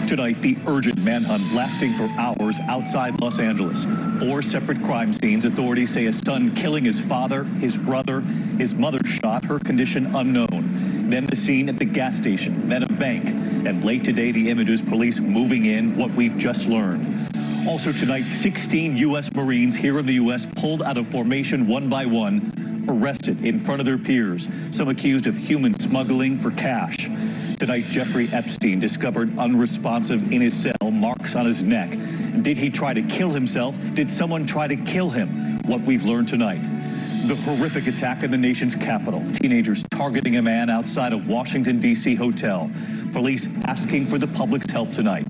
Tonight, the urgent manhunt lasting for hours outside Los Angeles. 4 separate crime scenes. Authorities say a son killing his father, his brother, his mother shot, her condition unknown. Then the scene at the gas station, then a bank. And late today, the images, police moving in, what we've just learned. Also tonight, 16 U.S. Marines here in the U.S. pulled out of formation one by one, arrested in front of their peers, some accused of human smuggling for cash. Tonight, Jeffrey Epstein discovered unresponsive in his cell, marks on his neck. Did he try to kill himself? Did someone try to kill him? What we've learned tonight. The horrific attack in the nation's capital. Teenagers targeting a man outside a Washington, D.C. hotel. Police asking for the public's help tonight.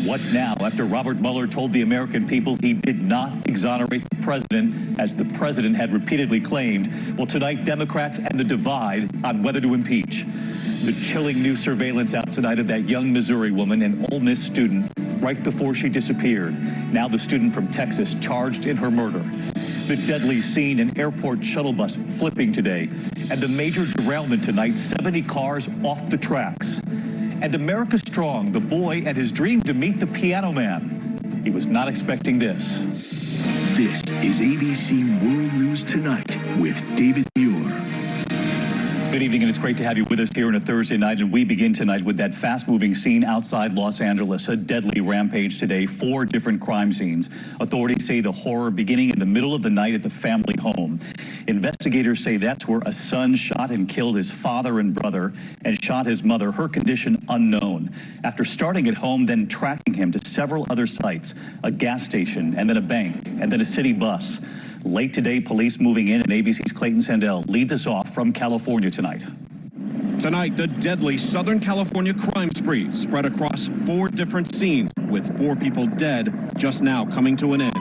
What now after Robert Mueller told the American people he did not exonerate the president, as the president had repeatedly claimed? Well, tonight, Democrats and the divide on whether to impeach. The chilling new surveillance out tonight of that young Missouri woman, an Ole Miss student, right before she disappeared. Now the student from Texas charged in her murder. The deadly scene, an airport shuttle bus flipping today. And the major derailment tonight, 70 cars off the tracks. And America Strong, the boy and his dream to meet the piano man. He was not expecting this. This is ABC World News Tonight with David Muir. Good evening, and it's great to have you with us here on a Thursday night. And we begin tonight with that fast-moving scene outside Los Angeles, a deadly rampage today, 4 different crime scenes. Authorities say the horror beginning in the middle of the night at the family home. Investigators say that's where a son shot and killed his father and brother and shot his mother, her condition unknown. After starting at home, then tracking him to several other sites, a gas station, and then a bank, and then a city bus. Late today, police moving in, and ABC's Clayton Sandell leads us off from California tonight. Tonight, the deadly Southern California crime spree spread across 4 different scenes, with 4 people dead, just now coming to an end.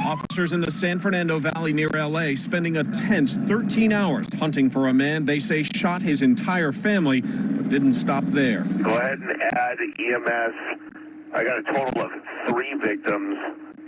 Officers in the San Fernando Valley near L.A. spending a tense 13 hours hunting for a man they say shot his entire family, but didn't stop there. Go ahead and add EMS. I got a total of 3 victims.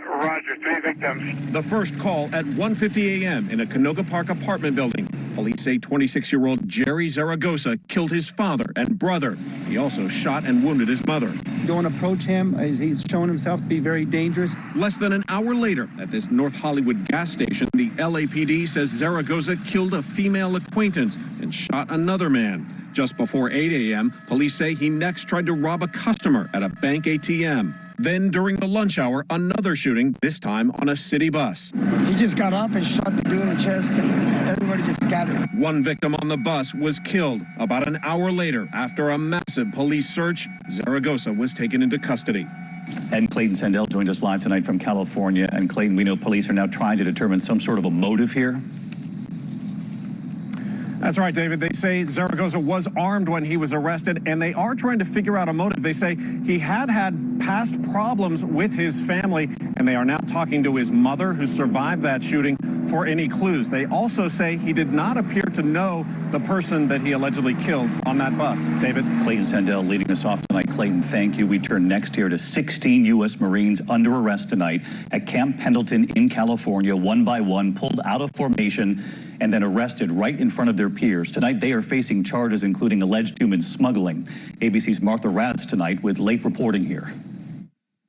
Roger, 3 victims. The first call at 1:50 a.m. in a Canoga Park apartment building. Police say 26-year-old Jerry Zaragoza killed his father and brother. He also shot and wounded his mother. Don't approach him, as he's shown himself to be very dangerous. Less than an hour later, at this North Hollywood gas station, the LAPD says Zaragoza killed a female acquaintance and shot another man. Just before 8 a.m., police say he next tried to rob a customer at a bank ATM. Then, during the lunch hour, another shooting, this time on a city bus. He just got up and shot the dude in the chest, and everybody just scattered. One victim on the bus was killed. About an hour later, after a massive police search, Zaragoza was taken into custody. And Clayton Sandell joined us live tonight from California. And Clayton, we know police are now trying to determine some sort of a motive here. That's right, David. They say Zaragoza was armed when he was arrested, and they are trying to figure out a motive. They say he had past problems with his family, and they are now talking to his mother, who survived that shooting, for any clues. They also say he did not appear to know the person that he allegedly killed on that bus. David? Clayton Sandell leading us off tonight. Clayton, thank you. We turn next here to 16 U.S. Marines under arrest tonight at Camp Pendleton in California, one by one, pulled out of formation and then arrested right in front of their peers. Tonight, they are facing charges including alleged human smuggling. ABC's Martha Raddatz tonight with late reporting here.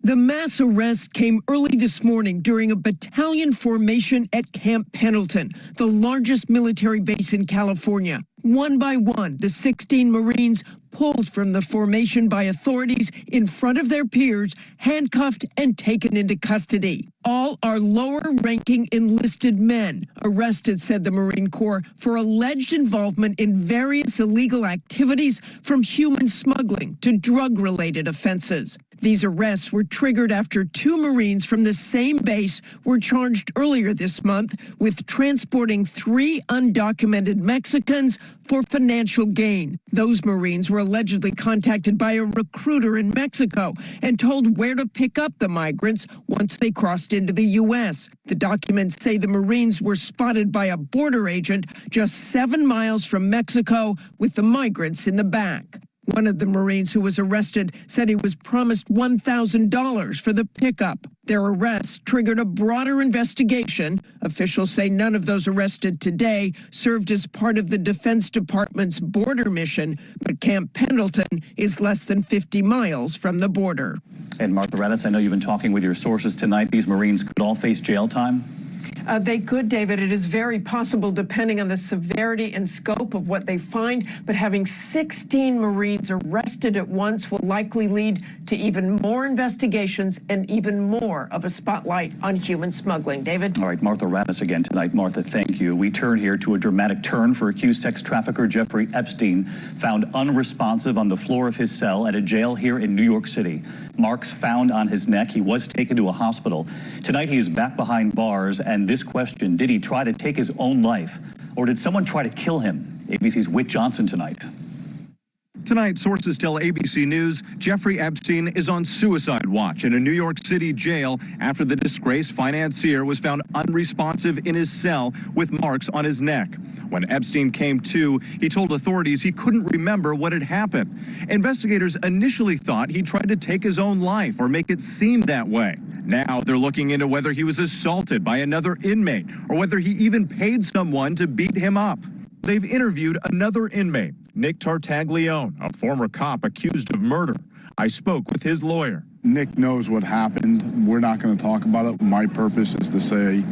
The mass arrest came early this morning during a battalion formation at Camp Pendleton, the largest military base in California. One by one, the 16 Marines pulled from the formation by authorities in front of their peers, handcuffed and taken into custody. All are lower-ranking enlisted men arrested, said the Marine Corps, for alleged involvement in various illegal activities from human smuggling to drug-related offenses. These arrests were triggered after 2 Marines from the same base were charged earlier this month with transporting 3 undocumented Mexicans for financial gain. Those Marines were allegedly contacted by a recruiter in Mexico and told where to pick up the migrants once they crossed into the U.S. The documents say the Marines were spotted by a border agent just 7 miles from Mexico with the migrants in the back. One of the Marines who was arrested said he was promised $1,000 for the pickup. Their arrest triggered a broader investigation. Officials say none of those arrested today served as part of the Defense Department's border mission, but Camp Pendleton is less than 50 miles from the border. And Martha Raddatz, I know you've been talking with your sources tonight. These Marines could all face jail time. They could, David. It is very possible, depending on the severity and scope of what they find. But having 16 Marines arrested at once will likely lead to even more investigations and even more of a spotlight on human smuggling. David? All right, Martha Raddatz again tonight. Martha, thank you. We turn here to a dramatic turn for accused sex trafficker Jeffrey Epstein, found unresponsive on the floor of his cell at a jail here in New York City. Marks found on his neck. He was taken to a hospital. Tonight, he is back behind bars, and this question, did he try to take his own life, or did someone try to kill him? ABC's Whit Johnson tonight. Tonight, sources tell ABC News Jeffrey Epstein is on suicide watch in a New York City jail after the disgraced financier was found unresponsive in his cell with marks on his neck. When Epstein came to, he told authorities he couldn't remember what had happened. Investigators initially thought he tried to take his own life or make it seem that way. Now they're looking into whether he was assaulted by another inmate or whether he even paid someone to beat him up. They've interviewed another inmate, Nick Tartaglione, a former cop accused of murder. I spoke with his lawyer. Nick knows what happened. We're not going to talk about it. My purpose is to say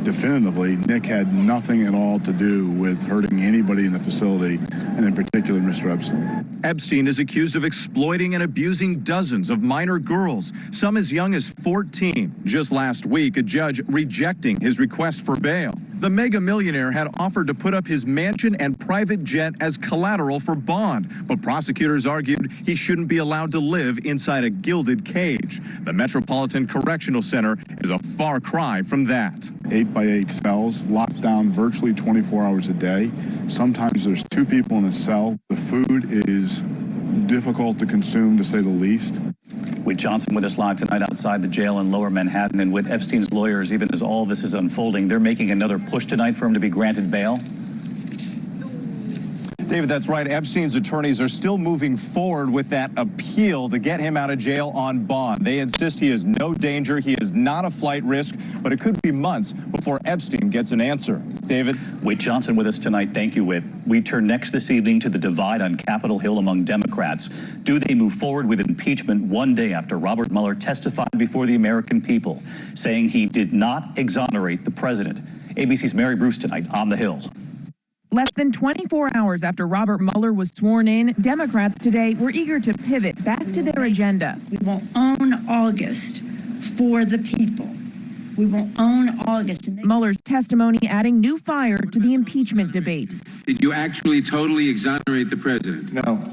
definitively Nick had nothing at all to do with hurting anybody in the facility, and in particular Mr. Epstein. Epstein is accused of exploiting and abusing dozens of minor girls, some as young as 14. Just last week, a judge rejecting his request for bail. The mega millionaire had offered to put up his mansion and private jet as collateral for bond, but prosecutors argued he shouldn't be allowed to live inside a gilded cage. The Metropolitan Correctional Center is a far cry from that. 8x8 cells, locked down virtually 24 hours a day. Sometimes there's 2 people in a cell. The food is difficult to consume, to say the least. Whit Johnson with us live tonight outside the jail in Lower Manhattan. And with Epstein's lawyers, even as all this is unfolding, they're making another push tonight for him to be granted bail. David, that's right. Epstein's attorneys are still moving forward with that appeal to get him out of jail on bond. They insist he is no danger. He is not a flight risk, but it could be months before Epstein gets an answer. David? Whit Johnson with us tonight. Thank you, Whit. We turn next this evening to the divide on Capitol Hill among Democrats. Do they move forward with impeachment one day after Robert Mueller testified before the American people, saying he did not exonerate the president? ABC's Mary Bruce tonight on the Hill. Less than 24 hours after Robert Mueller was sworn in, Democrats today were eager to pivot back to their agenda. We will own August for the people. We will own August. Mueller's testimony adding new fire to the impeachment debate. Did you actually totally exonerate the president? No.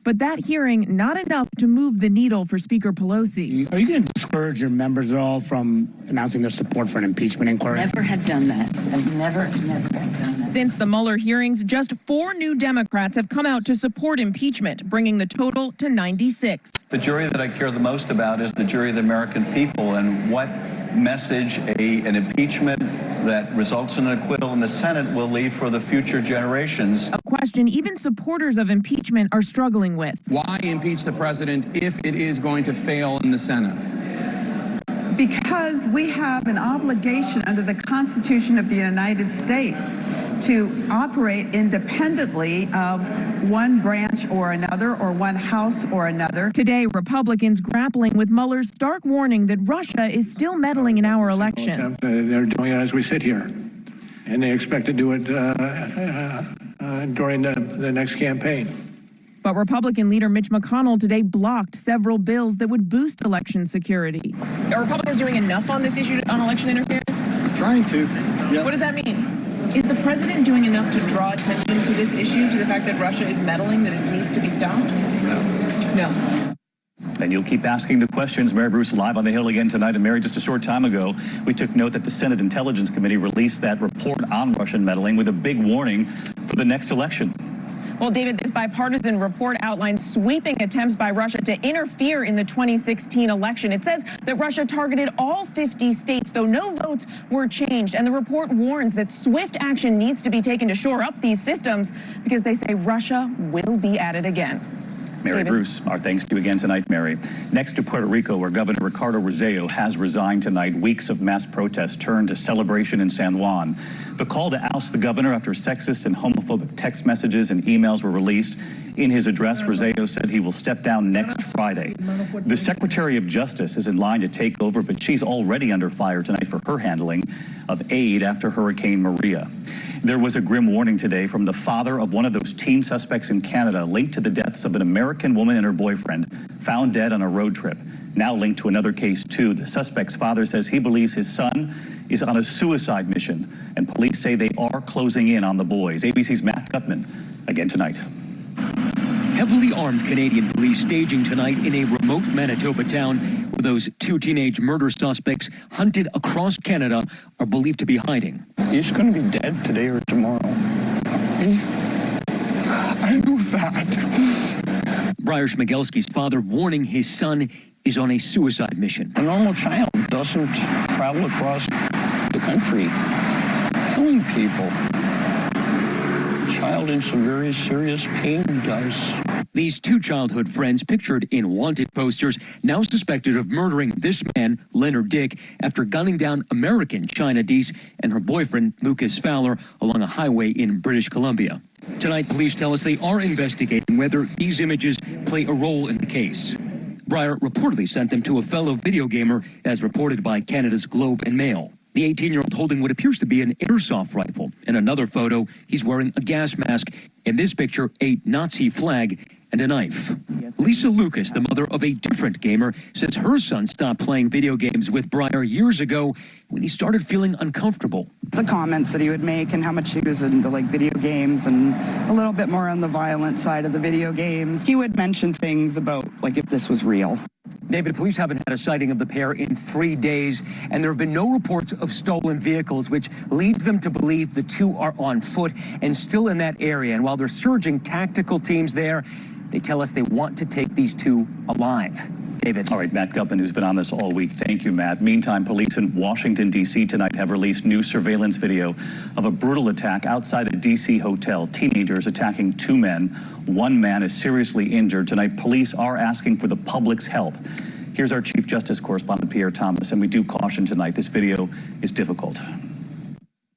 But that hearing not enough to move the needle for Speaker Pelosi. Are you going to discourage your members at all from announcing their support for an impeachment inquiry? Never have done that. I've never have done that. Since the Mueller hearings, just 4 new Democrats have come out to support impeachment, bringing the total to 96. The jury that I care the most about is the jury of the American people, and what message an impeachment that results in an acquittal in the Senate will leave for the future generations. A question even supporters of impeachment are struggling with. Why impeach the president if it is going to fail in the Senate? Because we have an obligation under the Constitution of the United States to operate independently of one branch or another, or one house or another. Today, Republicans grappling with Mueller's stark warning that Russia is still meddling in our election. They're doing it as we sit here, and they expect to do it during the next campaign. But Republican leader Mitch McConnell today blocked several bills that would boost election security. Are Republicans doing enough on this issue on election interference? Trying to. Yeah. What does that mean? Is the president doing enough to draw attention to this issue, to the fact that Russia is meddling, that it needs to be stopped? No. And you'll keep asking the questions. Mary Bruce live on the Hill again tonight. And Mary, just a short time ago, we took note that the Senate Intelligence Committee released that report on Russian meddling with a big warning for the next election. Well, David, this bipartisan report outlines sweeping attempts by Russia to interfere in the 2016 election. It says that Russia targeted all 50 states, though no votes were changed. And the report warns that swift action needs to be taken to shore up these systems, because they say Russia will be at it again. Mary David. Bruce, our thanks to you again tonight, Mary. Next to Puerto Rico, where Governor Ricardo Rossello has resigned tonight, weeks of mass protests turned to celebration in San Juan. The call to oust the governor after sexist and homophobic text messages and emails were released. In his address, Rossello said he will step down next Friday. The Secretary of Justice is in line to take over, but she's already under fire tonight for her handling of aid after Hurricane Maria. There was a grim warning today from the father of one of those teen suspects in Canada linked to the deaths of an American woman and her boyfriend found dead on a road trip. Now linked to another case too. The suspect's father says he believes his son is on a suicide mission, and police say they are closing in on the boys. ABC's Matt Gutman again tonight. Heavily armed Canadian police staging tonight in a remote Manitoba town where those two teenage murder suspects hunted across Canada are believed to be hiding. He's going to be dead today or tomorrow. I knew that. Briar Schmigelski's father warning his son is on a suicide mission. A normal child doesn't travel across the country killing people. A child in some very serious pain does. These two childhood friends pictured in wanted posters now suspected of murdering this man, Leonard Dick, after gunning down American China Deese and her boyfriend, Lucas Fowler, along a highway in British Columbia. Tonight, police tell us they are investigating whether these images play a role in the case. Briar reportedly sent them to a fellow video gamer, as reported by Canada's Globe and Mail. The 18-year-old holding what appears to be an airsoft rifle. In another photo, he's wearing a gas mask. In this picture, a Nazi flag and a knife. Lisa Lucas, the mother of a different gamer, says her son stopped playing video games with Briar years ago when he started feeling uncomfortable. The comments that he would make and how much he was into video games and a little bit more on the violent side of the video games. He would mention things about if this was real. David, police haven't had a sighting of the pair in 3 days, and there have been no reports of stolen vehicles, which leads them to believe the two are on foot and still in that area. And while they're surging tactical teams there, they tell us they want to take these two alive. David. All right, Matt Gutman, who's been on this all week. Thank you, Matt. Meantime, police in Washington, D.C. tonight have released new surveillance video of a brutal attack outside a D.C. hotel. Teenagers attacking two men. One man is seriously injured. Tonight, police are asking for the public's help. Here's our Chief Justice correspondent, Pierre Thomas, and we do caution tonight, this video is difficult.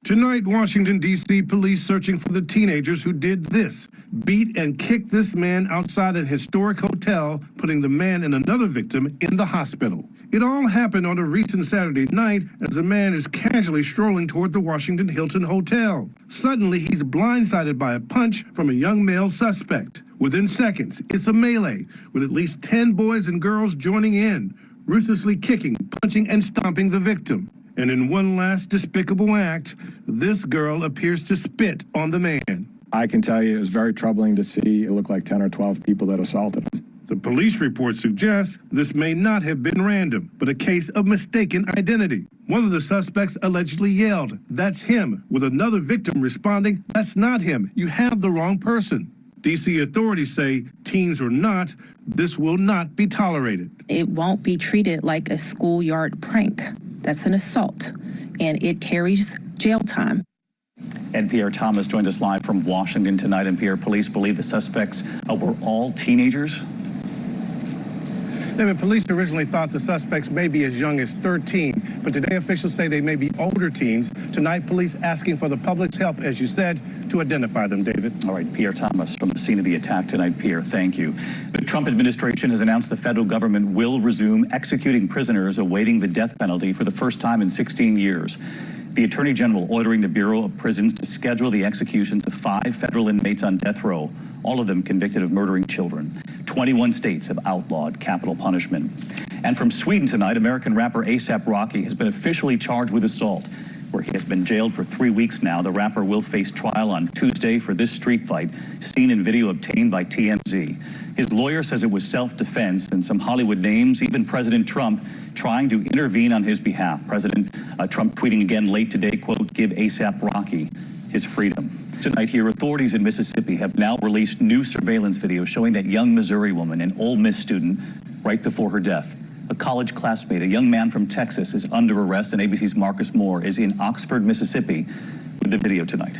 Tonight, Washington, D.C. police searching for the teenagers who did this. Beat and kicked this man outside a historic hotel, putting the man and another victim in the hospital. It all happened on a recent Saturday night as a man is casually strolling toward the Washington Hilton Hotel. Suddenly, he's blindsided by a punch from a young male suspect. Within seconds, it's a melee, with at least 10 boys and girls joining in, ruthlessly kicking, punching, and stomping the victim. And in one last despicable act, this girl appears to spit on the man. I can tell you it was very troubling to see. It looked like 10 or 12 people that assaulted him. The police report suggests this may not have been random, but a case of mistaken identity. One of the suspects allegedly yelled, "That's him," with another victim responding, "That's not him. You have the wrong person." D.C. authorities say, teens or not, this will not be tolerated. It won't be treated like a schoolyard prank. That's an assault, and it carries jail time. And Pierre Thomas joins us live from Washington tonight. And Pierre, police believe the suspects were all teenagers. David, police originally thought the suspects may be as young as 13, but today officials say they may be older teens. Tonight, police asking for the public's help, as you said, to identify them, David. All right, Pierre Thomas from the scene of the attack tonight. Pierre, thank you. The Trump administration has announced the federal government will resume executing prisoners awaiting the death penalty for the first time in 16 years. The Attorney General ordering the Bureau of Prisons to schedule the executions of 5 federal inmates on death row, all of them convicted of murdering children. 21 states have outlawed capital punishment. And from Sweden tonight, American rapper A$AP Rocky has been officially charged with assault, where he has been jailed for 3 weeks now. The rapper will face trial on Tuesday for this street fight, seen in video obtained by TMZ. His lawyer says it was self-defense, and some Hollywood names, even President Trump, trying to intervene on his behalf. President Trump tweeting again late today, quote, "Give A$AP Rocky his freedom." Tonight here, authorities in Mississippi have now released new surveillance video showing that young Missouri woman, an Ole Miss student, right before her death. A college classmate, a young man from Texas, is under arrest, and ABC's Marcus Moore is in Oxford, Mississippi with the video tonight.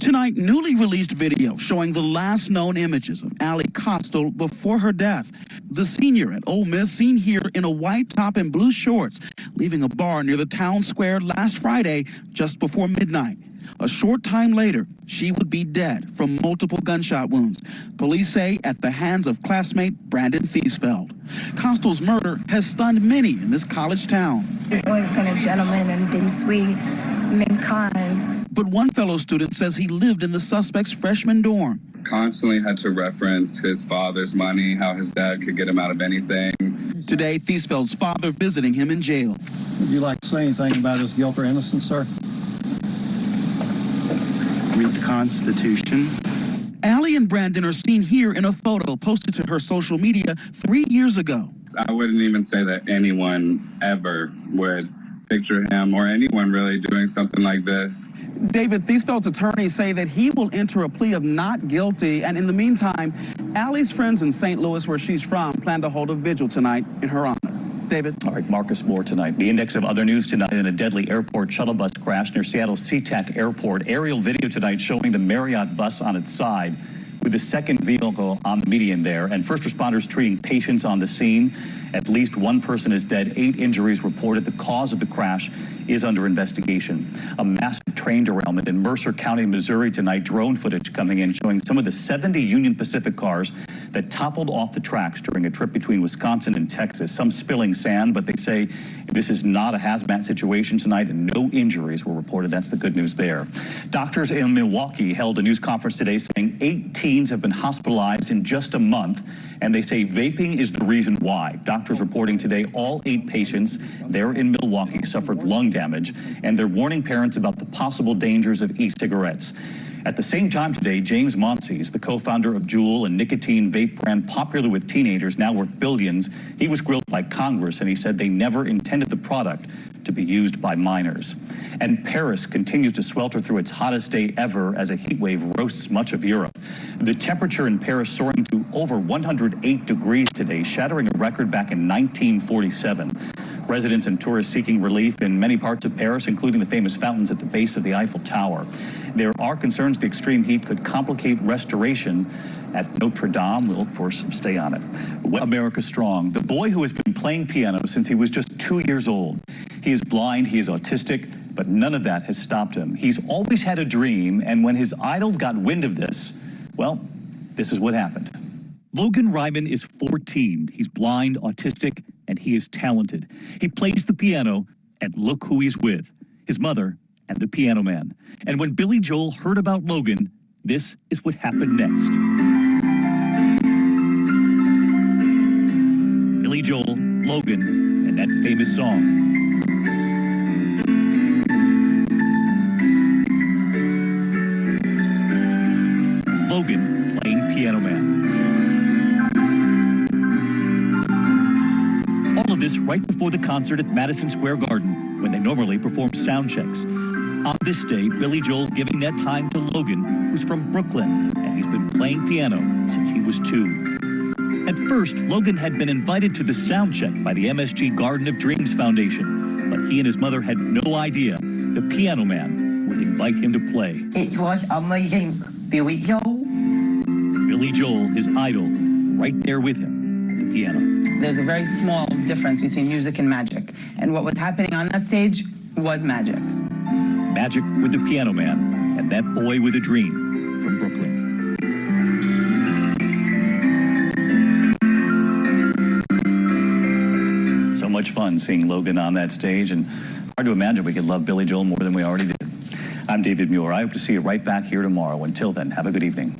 Tonight, newly released video showing the last known images of Allie Costal before her death. The senior at Ole Miss seen here in a white top and blue shorts, leaving a bar near the town square last Friday just before midnight. A short time later, she would be dead from multiple gunshot wounds. Police say at the hands of classmate Brandon Thiesfeld. Costal's murder has stunned many in this college town. He's always been a gentleman and been sweet and kind. But one fellow student says he lived in the suspect's freshman dorm. Constantly had to reference his father's money, how his dad could get him out of anything. Today, Thiesfeld's father visiting him in jail. Would you like to say anything about his guilt or innocence, sir? Read the Constitution. Allie and Brandon are seen here in a photo posted to her social media 3 years ago. I wouldn't even say that anyone ever would picture him or anyone really doing something like this. David, Thiesfeld's attorneys say that he will enter a plea of not guilty, and in the meantime, Allie's friends in St. Louis, where she's from, plan to hold a vigil tonight in her honor. David. All right, Marcus Moore tonight. The index of other news tonight in a deadly airport shuttle bus crash near Seattle's SeaTac Airport. Aerial video tonight showing the Marriott bus on its side with the second vehicle on the median there, and first responders treating patients on the scene. At least one person is dead, 8 injuries reported. The cause of the crash is under investigation. A massive train derailment in Mercer County, Missouri tonight. Drone footage coming in showing some of the 70 Union Pacific cars that toppled off the tracks during a trip between Wisconsin and Texas. Some spilling sand, but they say this is not a hazmat situation tonight and no injuries were reported. That's the good news there. Doctors in Milwaukee held a news conference today saying 8 teens have been hospitalized in just a month, and they say vaping is the reason why. Doctors reporting today all 8 patients there in Milwaukee suffered lung damage, and they're warning parents about the possible dangers of e-cigarettes. At the same time today, James Monsees, the co-founder of Juul, a nicotine vape brand popular with teenagers, now worth billions, he was grilled by Congress, and he said they never intended the product to be used by minors. And Paris continues to swelter through its hottest day ever as a heat wave roasts much of Europe. The temperature in Paris soaring to over 108 degrees today, shattering a record back in 1947. Residents and tourists seeking relief in many parts of Paris, including the famous fountains at the base of the Eiffel Tower. There are concerns the extreme heat could complicate restoration at Notre Dame. We'll, of course, stay on it. America Strong, the boy who has been playing piano since he was just 2 years old. He is blind, he is autistic, but none of that has stopped him. He's always had a dream, and when his idol got wind of this, well, this is what happened. Logan Ryman is 14. He's blind, autistic, and he is talented. He plays the piano, and look who he's with, his mother and the piano man. And when Billy Joel heard about Logan, this is what happened next. Billy Joel, Logan, and that famous song. Logan playing Piano Man. All of this right before the concert at Madison Square Garden, when they normally perform sound checks. On this day, Billy Joel giving that time to Logan, who's from Brooklyn, and he's been playing piano since he was 2. At first, Logan had been invited to the sound check by the MSG Garden of Dreams Foundation, but he and his mother had no idea the Piano Man would invite him to play. It was amazing. Billy Joel. Billy Joel, his idol, right there with him at the piano. There's a very small difference between music and magic, and what was happening on that stage was magic. Magic with the Piano Man and that boy with a dream from Brooklyn. So much fun seeing Logan on that stage, and hard to imagine we could love Billy Joel more than we already did. I'm David Muir. I hope to see you right back here tomorrow. Until then, have a good evening.